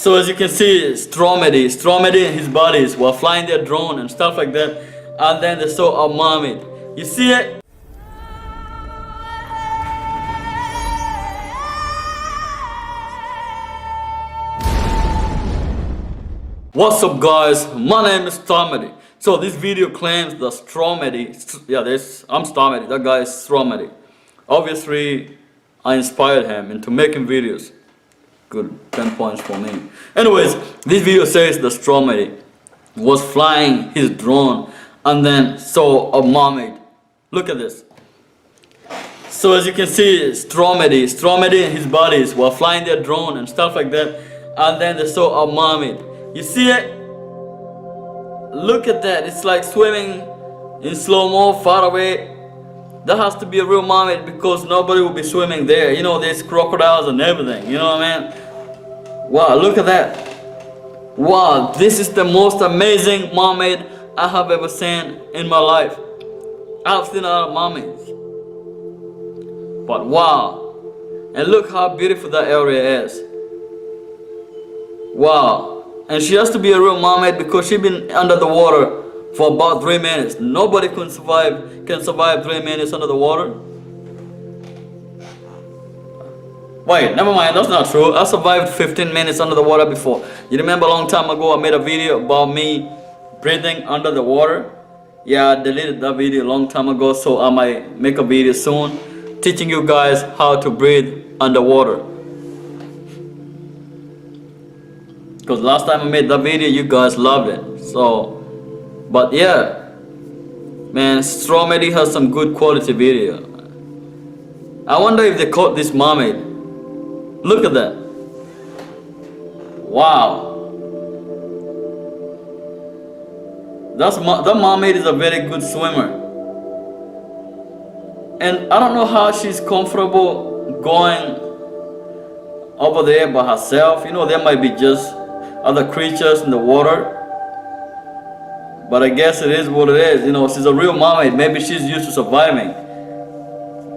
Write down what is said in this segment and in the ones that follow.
So as you can see, Stromedy and his buddies were flying their drone and stuff like that, and then they saw a mermaid. You see it? What's up guys, my name is Stromedy. So this video claims the Stromedy, I'm Stromedy, that guy is Stromedy. Obviously, I inspired him into making videos. Good, 10 points for me. Anyways, this video says the Stromedy was flying his drone and then saw a mermaid. Look at this. So as you can see, Stromedy and his buddies were flying their drone and stuff like that, and then they saw a mermaid. You see it? Look at that, it's like swimming in slow-mo far away. That has to be a real mermaid because nobody will be swimming there. You know, there's crocodiles and everything, you know what I mean? Wow, look at that. Wow, this is the most amazing mermaid I have ever seen in my life. I've seen a lot of mermaids, but wow. And look how beautiful that area is. Wow. And she has to be a real mermaid because she's been under the water for about 3 minutes. Nobody can survive 3 minutes under the water. Wait, never mind, that's not true. I survived 15 minutes under the water before. You remember a long time ago I made a video about me breathing under the water? Yeah, I deleted that video a long time ago, so I might make a video soon teaching you guys how to breathe underwater. Because last time I made that video, you guys loved it. So, but yeah, man, Stromedy has some good quality video. I wonder if they caught this mermaid. Look at that. Wow. That mermaid is a very good swimmer. And I don't know how she's comfortable going over there by herself. You know, there might be just other creatures in the water, but I guess it is what it is. You know, she's a real mermaid. Maybe she's used to surviving.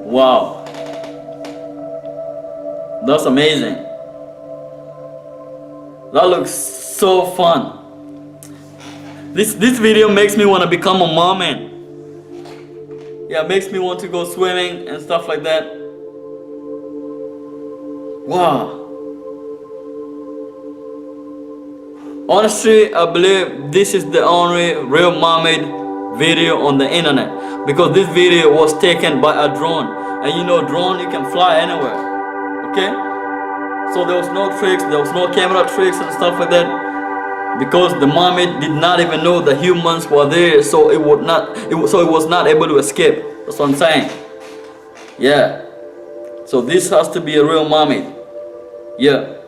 Wow, that's amazing. That looks so fun. This video makes me want to become a mermaid. Yeah, it makes me want to go swimming and stuff like that. Wow. Honestly, I believe this is the only real mermaid video on the internet, because this video was taken by a drone, and you know, drone, you can fly anywhere. Okay, so there was no tricks, there was no camera tricks and stuff like that, because the mermaid did not even know the humans were there, so it was not able to escape. That's what I'm saying. Yeah, so this has to be a real mermaid. Yeah,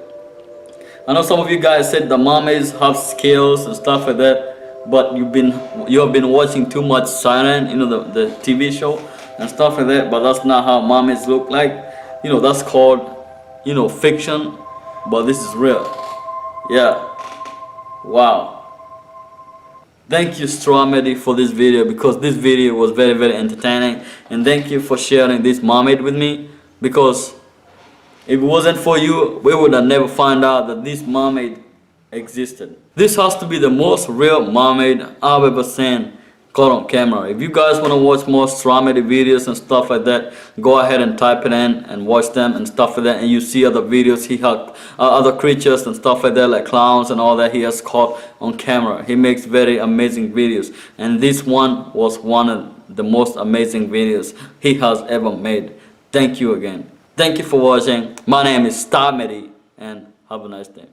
I know some of you guys said the mermaids have scales and stuff like that, but you have been watching too much Siren, you know, the TV show and stuff like that. But that's not how mermaids look like. You know, that's called, you know, fiction, but this is real. Yeah. Wow. Thank you, Stromedy, for this video, because this video was very, very entertaining, and thank you for sharing this mermaid with me, because if it wasn't for you, we would have never found out that this mermaid existed. This has to be the most real mermaid I've ever seen caught on camera. If you guys want to watch more Stromedy videos and stuff like that, go ahead and type it in and watch them and stuff like that, and you see other videos he had, other creatures and stuff like that, like clowns and all that he has caught on camera. He makes very amazing videos, and this one was one of the most amazing videos he has ever made. Thank you again. Thank you for watching. My name is Stromedy, and have a nice day.